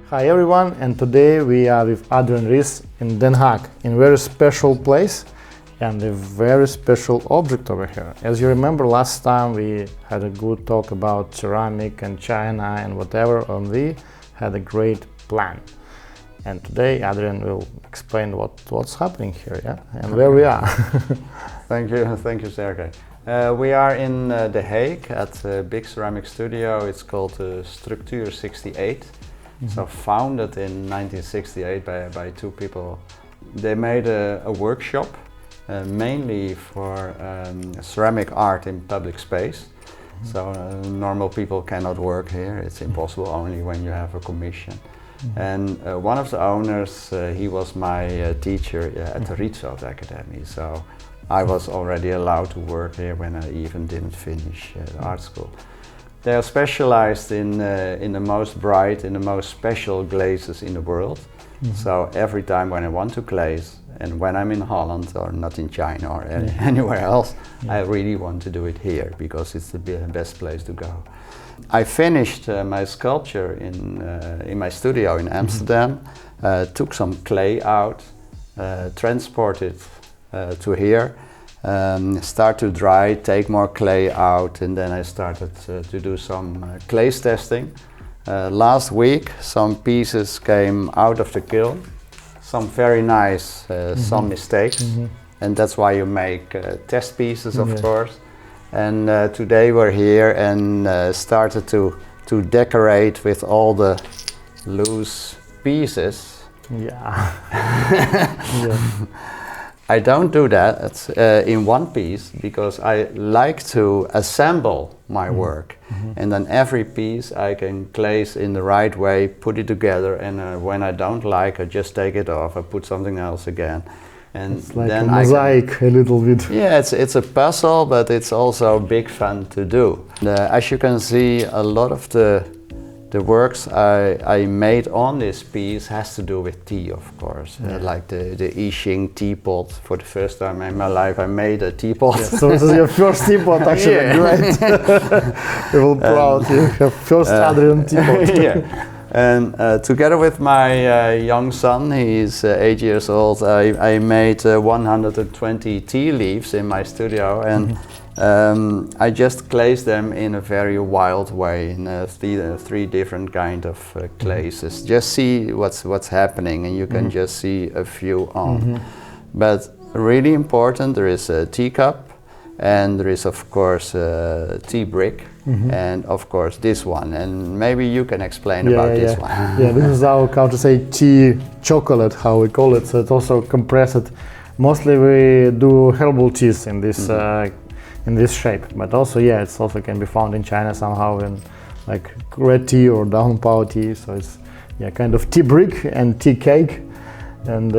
Hi everyone, and today we are with Adrian Rees in Den Haag, in a very special place and a very special object over here. As you remember, last time we had a good talk about ceramic and China and whatever, and we had a great plan. And today Adrian will explain what's happening here, yeah, and where we are. Thank you, Sergey. We are in The Hague at a big ceramic studio. It's called Struktuur68. So founded in 1968 by two people. They made a workshop mainly for ceramic art in public space. So normal people cannot work here. It's impossible, only when you have a commission. And one of the owners, he was my teacher at the Rietveld Academy. So I was already allowed to work here when I even didn't finish art school. They are specialized in the most bright, in the most special glazes in the world. So every time when I want to glaze, and when I'm in Holland or not in China or anywhere else, I really want to do it here because it's the best place to go. I finished my sculpture in my studio in Amsterdam, took some clay out, transported to here. Start to dry, take more clay out, and then I started to do some glaze testing. Last week some pieces came out of the kiln, some very nice, some mistakes, and that's why you make test pieces, of course. And today we're here and started to decorate with all the loose pieces. Yeah. I don't do that in one piece because I like to assemble my work, and then every piece I can glaze in the right way, put it together, and when I don't like, I just take it off, I put something else again. And it's like then a mosaic, a little bit. Yeah, it's a puzzle, but it's also big fun to do. As you can see, a lot of the works I made on this piece has to do with tea, of course. Like the I Ching teapot. For the first time in my life I made a teapot. Yeah, so this is your first teapot, actually. Great. We're all proud you have first Adrian teapot. And together with my young son, he's 8 years old, I made 120 tea leaves in my studio, and I just glazed them in a very wild way in three different kind of glazes. Just see what's happening, and you can just see a few on. But really important, there is a teacup, and there is of course a tea brick, and of course this one. And maybe you can explain about this one. Yeah, this is our, how to say, tea chocolate, how we call it. So it's also compressed. Mostly we do herbal teas in this. In this shape, but also it also can be found in China somehow in like red tea or down-power tea. So it's kind of tea brick and tea cake, and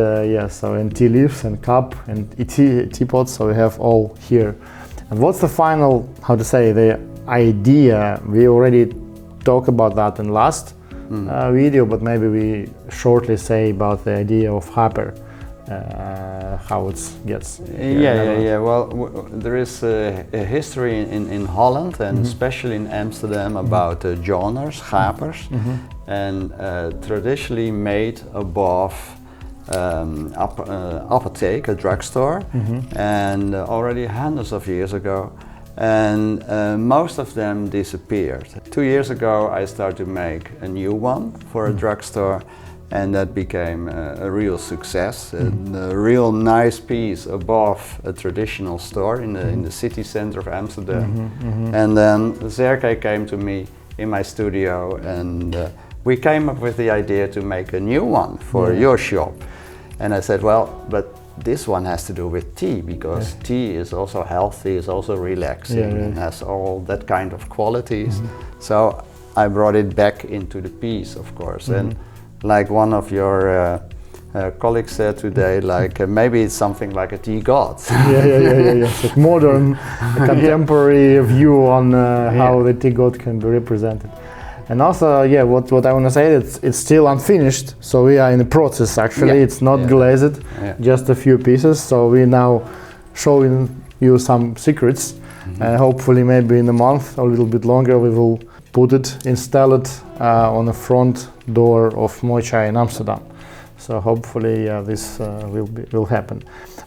so in tea leaves and cup and teapots. So we have all here. And what's the final, how to say, the idea? We already talked about that in last video, but maybe we shortly say about the idea of Harper. How it gets. Well, there is a history in Holland and especially in Amsterdam about joiners, gapers, and traditionally made above apotheek, a drugstore, and already hundreds of years ago. And most of them disappeared. 2 years ago I started to make a new one for a drugstore. And that became a real success, and a real nice piece above a traditional store in the city center of Amsterdam. And then Sergey came to me in my studio, and we came up with the idea to make a new one for your shop. And I said, well, but this one has to do with tea, because tea is also healthy, is also relaxing, and has all that kind of qualities. So I brought it back into the piece, of course. And like one of your colleagues said today, like maybe it's something like a tea god. It's like modern, contemporary view on how the tea god can be represented. And also, what I want to say, it's still unfinished, so we are in the process actually. It's not glazed, just a few pieces. So we now showing you some secrets, and hopefully maybe in a month or a little bit longer we will put it, install it on the front door of Moychay in Amsterdam. So hopefully this will happen.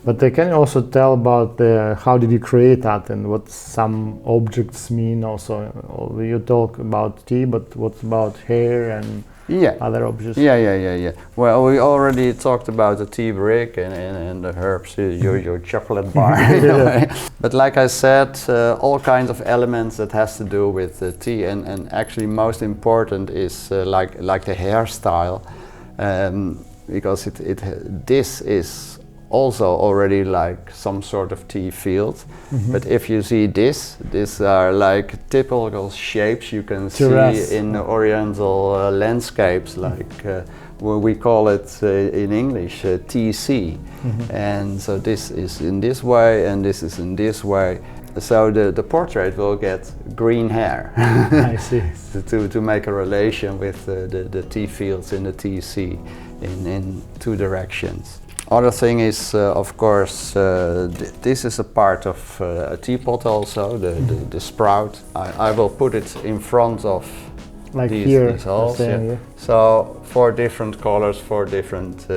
But can you also tell about how did you create that and what some objects mean also? You talk about tea, but what about hair and other objects? Yeah. Well, we already talked about the tea brick and the herbs, your chocolate bar. But like I said, all kinds of elements that has to do with tea, and actually most important is like the hairstyle, because this is also already like some sort of tea field. But if you see these are like typical shapes you can see in oriental landscapes, like we call it in English TC. And so this is in this way and this is in this way. So the portrait will get green hair. I see. to make a relation with the tea fields in the TC in two directions. Other thing is, of course, this is a part of a teapot also, the sprout. I will put it in front of like these holes. So 4 different colors, 4 different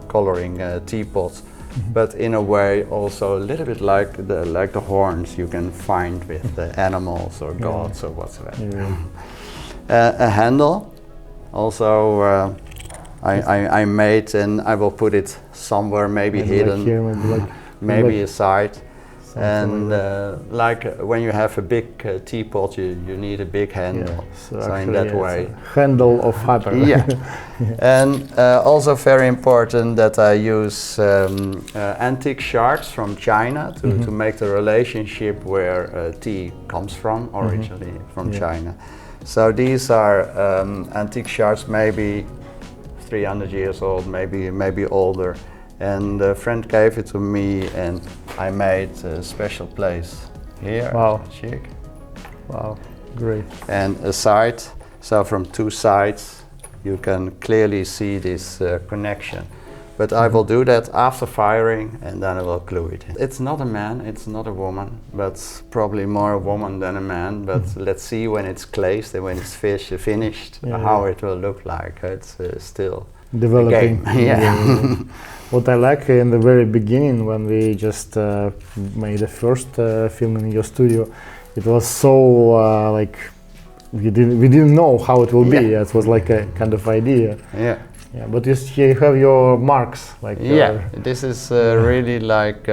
coloring teapots, but in a way also a little bit like the horns you can find with the animals or gods or whatsoever. A handle, also I made, and I will put it somewhere, maybe hidden, like here, maybe aside. And like when you have a big teapot, you need a big handle. So in that way, handle of hyper. And also very important that I use antique shards from China to make the relationship where tea comes from, originally from China. So these are antique shards, maybe 300 years old, maybe older, and a friend gave it to me, and I made a special place here. Wow, chic. Wow, great. And a side, so from 2 sides you can clearly see this connection. But I will do that after firing, and then I will glue it in. It's not a man, it's not a woman, but probably more a woman than a man. But let's see when it's glazed and when it's finished, how it will look like. It's still developing. What I like in the very beginning, when we just made the first film in your studio, it was so like we didn't know how it will be. It was like a kind of idea. Yeah, but you have your marks, like this is really like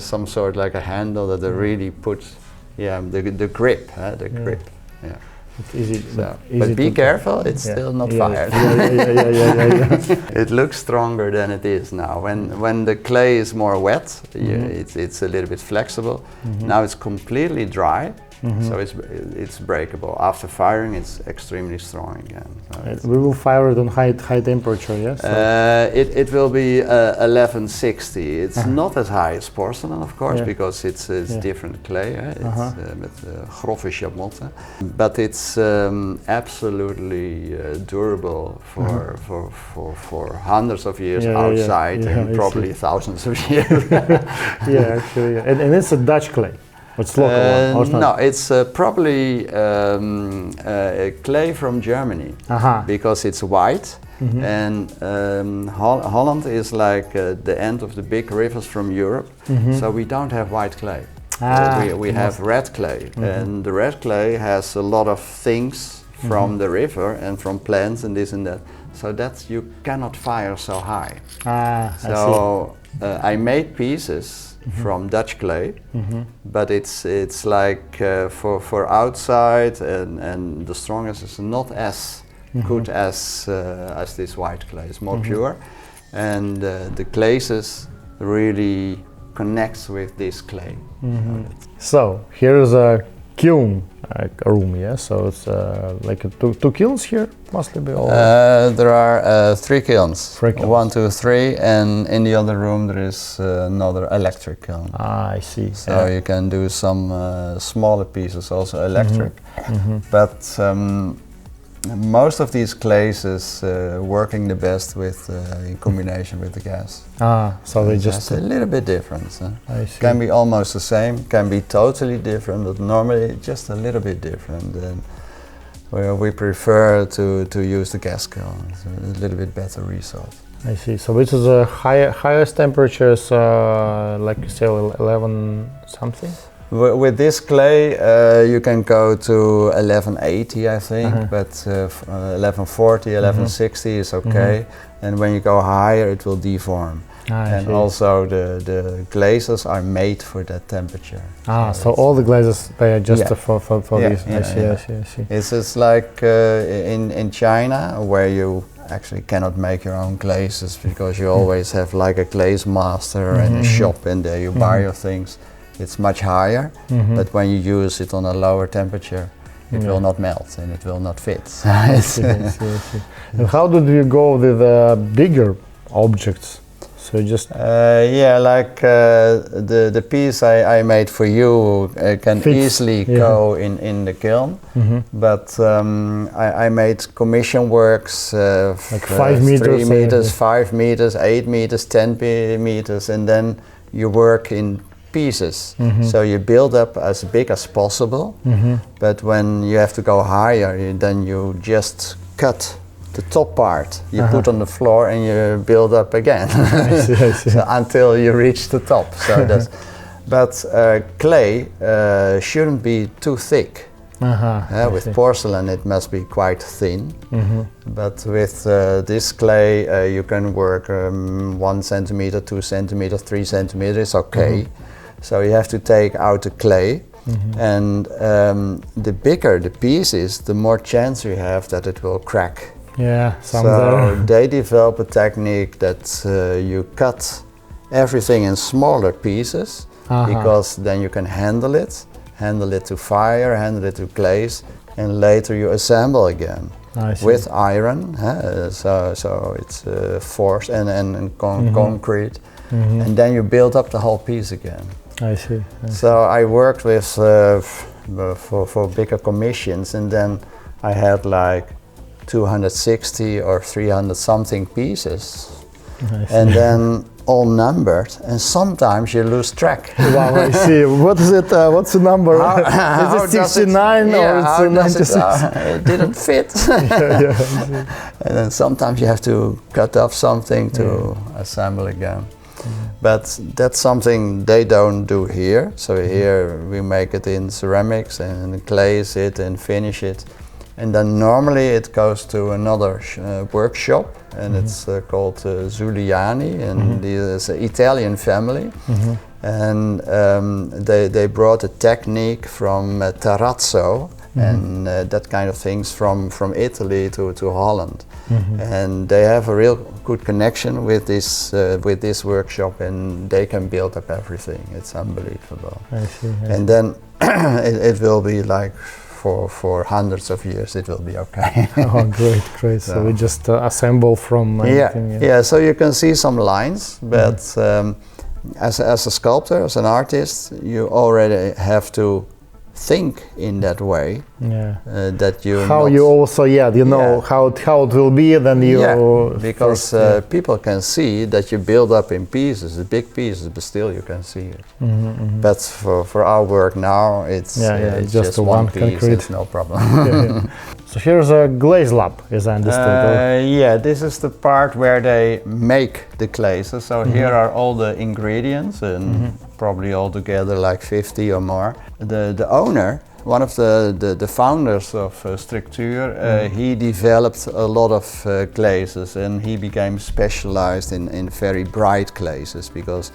some sort like a handle that they really put, the grip, grip. It's easy. But be careful, it's still not fired. It looks stronger than it is now. When the clay is more wet, it's a little bit flexible. Now it's completely dry. So it's breakable. After firing, it's extremely strong again. So we will fire it on high temperature, yes? It will be 1160. It's not as high as porcelain, of course, because it's different clay. It's with grove chamotte. But it's absolutely durable for hundreds of years outside and probably thousands of years. Actually, and it's a Dutch clay. It's local one, no, it's probably a clay from Germany, because it's white, and Holland is like the end of the big rivers from Europe, so we don't have white clay. We have red clay, and the red clay has a lot of things from the river and from plants and this and that, so that you cannot fire so high. So I made pieces from Dutch clay, but it's like for outside, and the strongest is not as good as this white clay. It's more pure, and the glazes really connects with this clay. So here is a kiln room, so it's like two kilns here, mostly. There are 3 kilns. 3 kilns. 1, 2, 3, and in the other room there is another electric kiln. I see. So you can do some smaller pieces also electric, but most of these glazes working the best with in combination with the gas. So they just a little bit different. I see. Can be almost the same, can be totally different, but normally just a little bit different. And Well, we prefer to use the gas kiln. It's a little bit better result. I see. So which is the highest temperatures, like you say, 11 something? With this clay, you can go to 1180, I think, but 1140, 1160 is okay. And when you go higher, it will deform. And also the glazes are made for that temperature. So all the glazes, they are just for these. I see. It's just like in China, where you actually cannot make your own glazes because you always have like a glaze master and a shop in there. You buy your things. It's much higher, but when you use it on a lower temperature, it will not melt and it will not fit. I see. And how did you go with bigger objects? So just like the piece I made for you can easily go in the kiln, but I made commission works like 5 meters, 3 meters, 5 meters, 8 meters, 10 meters, and then you work in pieces. So you build up as big as possible, but when you have to go higher, then you just cut the top part, you put on the floor and you build up again. I see. So until you reach the top. So that's, but clay shouldn't be too thick. With porcelain it must be quite thin, but with this clay you can work 1 centimeter, 2 centimeters, 3 centimeters, okay. So you have to take out the clay, and the bigger the piece is, the more chance you have that it will crack. So they develop a technique that you cut everything in smaller pieces, because then you can handle it to fire, handle it to glaze, and later you assemble again with iron. So it's force and concrete, and then you build up the whole piece again. I see. So I worked with for bigger commissions, and then I had like 260 or 300 something pieces, and then all numbered, and sometimes you lose track. Wow, I see. What is it? What's the number? Is it 69 or it's 96? It didn't fit. And then sometimes you have to cut off something to assemble again. But that's something they don't do here. So here we make it in ceramics and glaze it and finish it. And then normally it goes to another workshop, and it's called Zuliani, and it's an Italian family. And they brought a technique from terrazzo and that kind of things from Italy to Holland. And they have a real good connection with this workshop, and they can build up everything. It's unbelievable. I see. And then it will be like for hundreds of years it will be okay. Oh, great. So we just assemble from anything. Yeah, so you can see some lines, but as a sculptor, as an artist, you already have to think in that way. That you how you also you know how it will be, then you because people can see that you build up in pieces, the big pieces, but still you can see it. But for our work now, it's just one piece. It's no problem. So here's a glaze lab, as I understand. This is the part where they make the glazes. So here are all the ingredients, and probably altogether like 50 or more. The owner, one of the founders of Struktuur, he developed a lot of glazes, and he became specialized in very bright glazes, because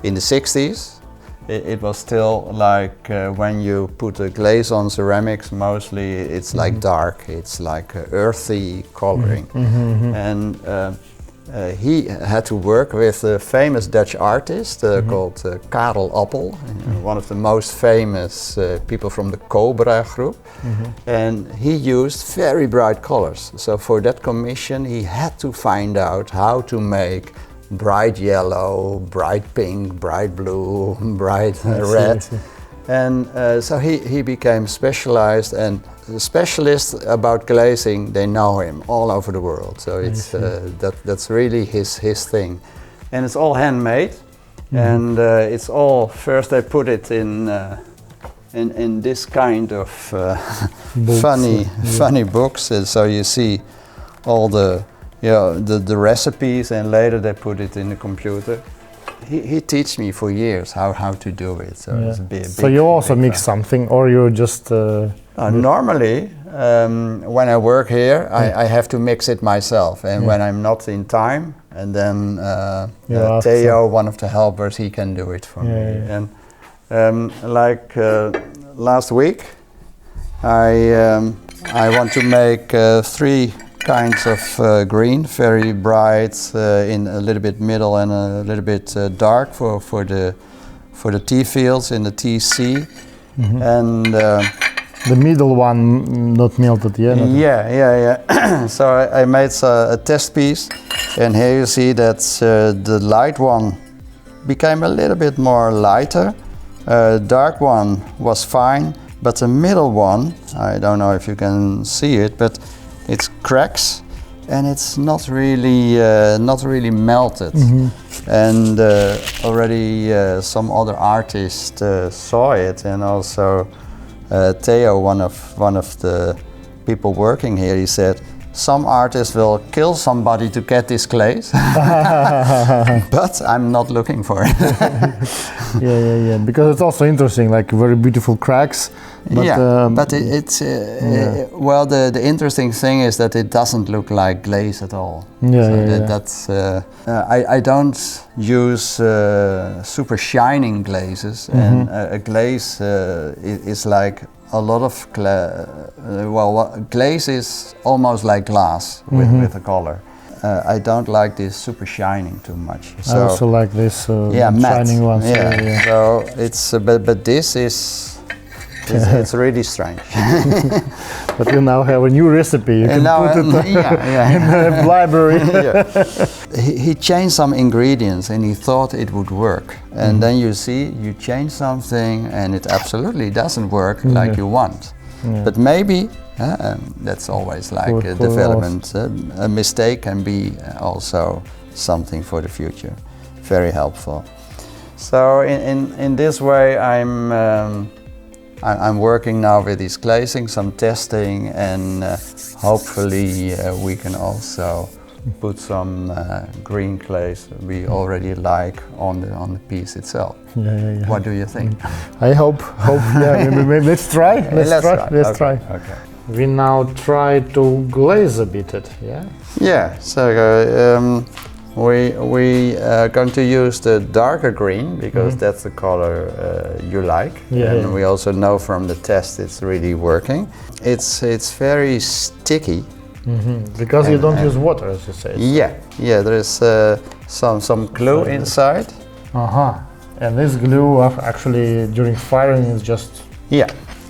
in the 60s it was still like when you put a glaze on ceramics, mostly it's like dark, it's like earthy coloring. And he had to work with a famous Dutch artist called Karel Appel, one of the most famous people from the Cobra group. And he used very bright colors. So for that commission he had to find out how to make bright yellow, bright pink, bright blue, bright red. And so he became specialized, and the specialists about glazing, they know him all over the world. So it's that's really his thing, and it's all handmade. And it's all, first they put it in this kind of books, funny books. And so you see all the the recipes, and later they put it in the computer. He teach me for years how to do it. So it's a big. So you also mix something, or you just? Normally, when I work here, I have to mix it myself, and when I'm not in time, and then Theo, one of the helpers, he can do it for me. And like last week, I want to make 3 kinds of green, very bright, in a little bit middle and a little bit dark for the tea fields in the TC, and the middle one not melted yet. Yeah. So I made a test piece, and here you see that the light one became a little bit more lighter. Dark one was fine, but the middle one, I don't know if you can see it, but it cracks, and it's not really melted. And already some other artists saw it, and also Theo, one of the people working here, he said, some artists will kill somebody to get this glaze, but I'm not looking for it. yeah, because it's also interesting, like very beautiful cracks. But, but well, the interesting thing is that it doesn't look like glaze at all. That's I don't use super shining glazes, and a glaze is like a lot of glaze is almost like glass with a color. I don't like this super shining too much. So I also like this matte shining ones. So it's but this is. It's really strange. But you now have a new recipe. You can put it in the library. He changed some ingredients, and he thought it would work. And then you see, you change something, and it absolutely doesn't work like you want. But maybe, that's always like a development. A mistake can be also something for the future. Very helpful. So in this way, I'm working now with this glazing, some testing, and hopefully we can also put some green glaze we already like on the piece itself. What do you think? I hope. Maybe let's try. Let's try. Okay. We now try to glaze a bit it. Yeah. So. We are going to use the darker green because that's the color you like, and we also know from the test it's really working. It's very sticky because you don't use water, as you say. Yeah. There is some glue inside. And this glue actually during firing is just.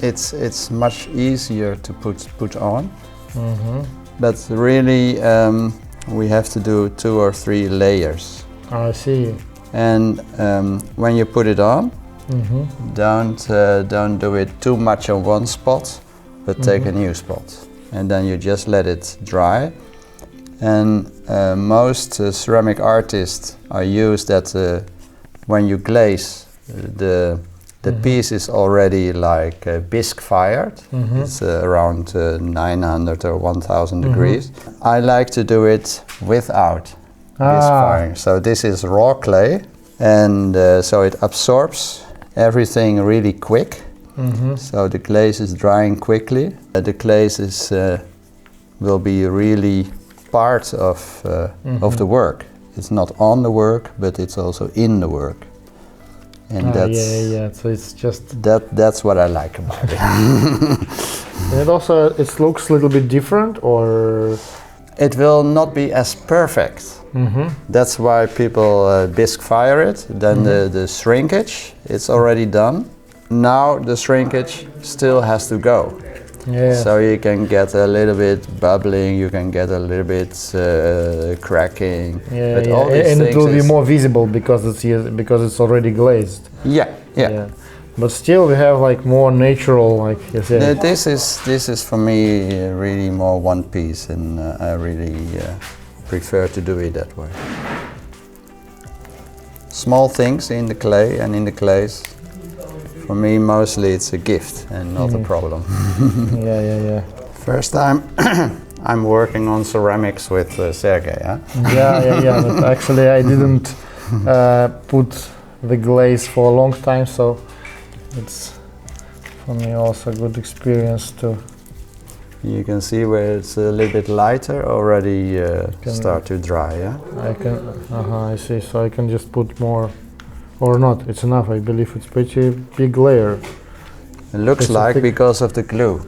It's much easier to put on, but really. We have to do 2 or 3 layers. I see. And when you put it on, don't do it too much on one spot, but take a new spot. And then you just let it dry. And most ceramic artists are used that when you glaze, the piece is already like bisque fired. It's around 900 or 1000 degrees. I like to do it without bisque firing. So this is raw clay, and so it absorbs everything really quick. So the glaze is drying quickly. The glaze will be really part of the work. It's not on the work, but it's also in the work. And that's so it's just that's what I like about it. And also it looks a little bit different, or it will not be as perfect. That's why people bisque fire it. Then the shrinkage, it's already done. Now the shrinkage still has to go. So you can get a little bit bubbling, you can get a little bit cracking. And it will be more visible because it's already glazed. Yeah. But still, we have like more natural, like you said. This is for me really more one piece, and I really prefer to do it that way. Small things in the clay and in the glaze For me, mostly it's a gift and not a problem. Yeah. First time I'm working on ceramics with Sergey, huh? Yeah. But actually, I didn't put the glaze for a long time, so it's for me also a good experience to. You can see where it's a little bit lighter already start to dry, yeah? I can. I see. So I can just put more, or not. It's enough. I believe it's pretty big layer. It looks like because of the glue.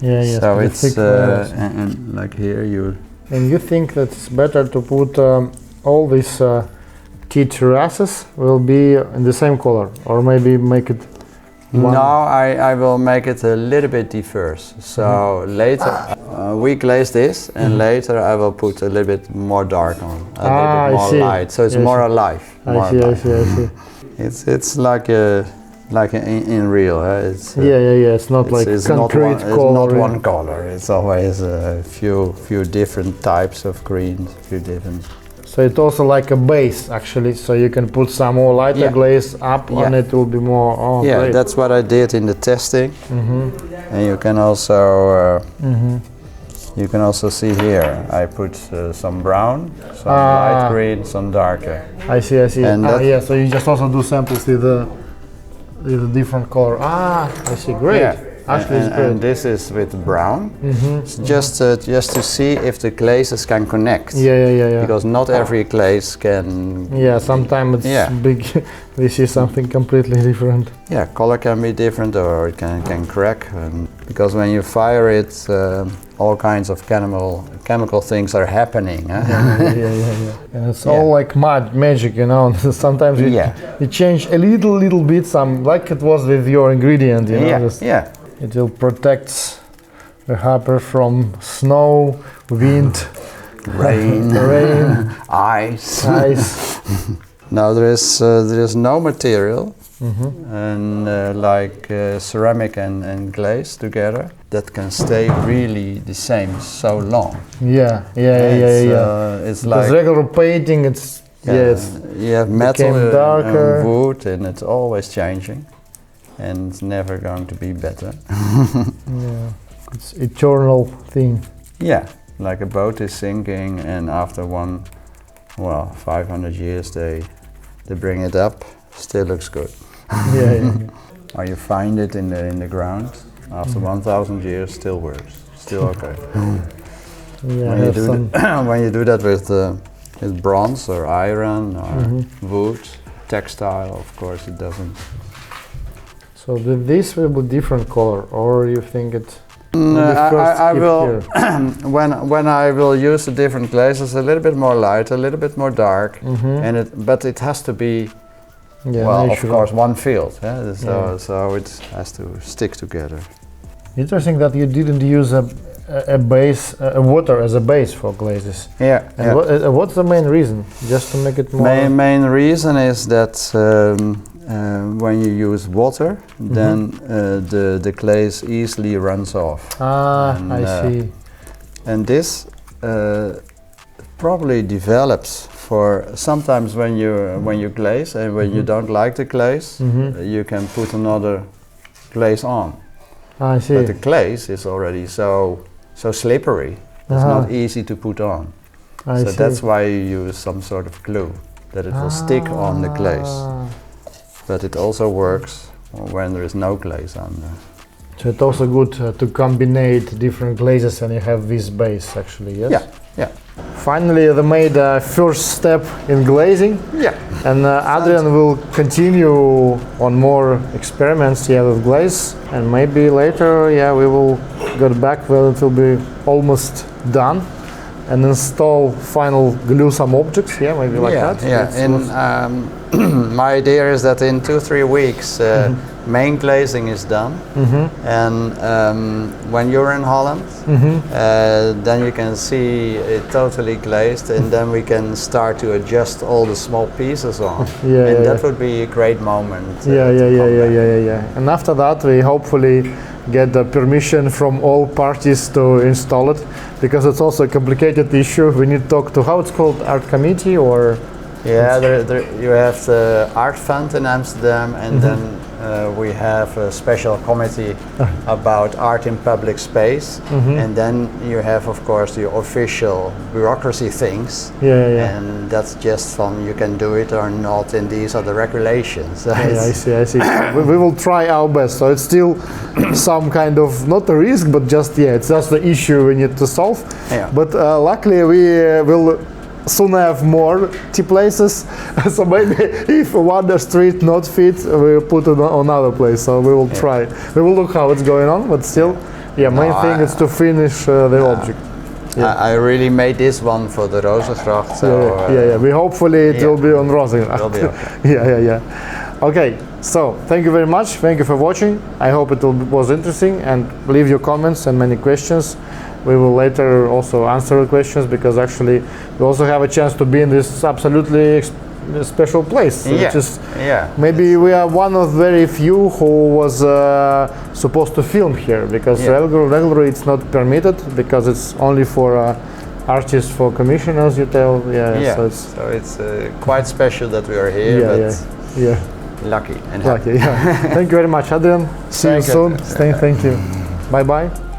Yeah. So it's and like here you. And you think that it's better to put all these tea terraces will be in the same color, or maybe make it. No, I will make it a little bit diverse. So later we glaze this, and later I will put a little bit more dark on, a little bit more light. So it's more alive. I see. It's like in real. It's It's not like concrete color. It's not one color. It's always a few different types of greens, few different. So it's also like a base actually. So you can put some more lighter glaze up, and it will be more. Oh, yeah, great. that's what I did in the testing. And you can also you can also see here. I put some brown, some light green, some darker. I see. And so you just also do samples with a different color. I see. Great. Yeah. Actually, it's great. And this is with brown. It's just to see if the glazes can connect. Yeah. Because not every glaze can. Yeah, sometimes it's big. We see something completely different. Yeah, color can be different, or it can crack. And because when you fire it, all kinds of chemical things are happening. Huh? Yeah. And it's all like magic, you know. Sometimes you change a little bit, some like it was with your ingredient, you know. It will protect the hopper from snow, wind, rain, ice. Now there is no material, and like ceramic and glaze together that can stay really the same so long. Yeah. It's like regular painting. It's you have metal and wood, and it's always changing. And it's never going to be better. It's eternal thing. Yeah, like a boat is sinking, and after 500 years they bring it up, still looks good. Or you find it in the ground, after 1,000 years still works, still okay. When you do that with bronze or iron or wood, textile, of course it doesn't. So this will be different color, or you think it? I will when I will use the different glazes, a little bit more light, a little bit more dark, but it has to be of course one field. So it has to stick together. Interesting that you didn't use a base, water as a base for glazes. What's the main reason? Just to make it more. Main reason is that. When you use water, then the glaze easily runs off. I see. And this probably develops for sometimes when you glaze, and when you don't like the glaze, you can put another glaze on. I see. But the glaze is already so slippery. It's not easy to put on. So that's why you use some sort of glue, that it will stick on the glaze. But it also works when there is no glaze on there. So it's also good to combine different glazes, and you have this base actually, yes? Yeah. Finally, they made a first step in glazing. Yeah. And Adrian will continue on more experiments with glaze, and maybe later, we will get back when it will be almost done, and install final glue some objects. Maybe like that. My idea is that in 2-3 weeks, main glazing is done, and when you're in Holland, then you can see it totally glazed, and then we can start to adjust all the small pieces on. That would be a great moment. And after that, we hopefully get the permission from all parties to install it, because it's also a complicated issue. We need to talk to, how it's called, art committee, or Yeah, you have the Art Fund in Amsterdam, and then we have a special committee about art in public space, and then you have, of course, the official bureaucracy things, and that's just from you can do it or not, and these are the regulations. I see. We will try our best. So it's still some kind of, not a risk, but just, it's just the issue we need to solve. Yeah. But luckily we will soon have more tea places, so maybe if one street not fit, we'll put it on another place. So we will try. We will look how it's going on, but still, main thing is to finish the object. I really made this one for the Rozengracht. So, We hopefully it will be on Rozengracht. It'll be okay. Okay, so thank you very much. Thank you for watching. I hope it was interesting, and leave your comments and many questions. We will later also answer the questions, because actually we also have a chance to be in this absolutely special place, which is maybe we are one of very few who was supposed to film here, because regularly it's not permitted, because it's only for artists, for commission, as you tell. So it's quite special that we are here. Lucky and happy. Thank you very much, Adrian. See you soon. Thank you. Bye bye.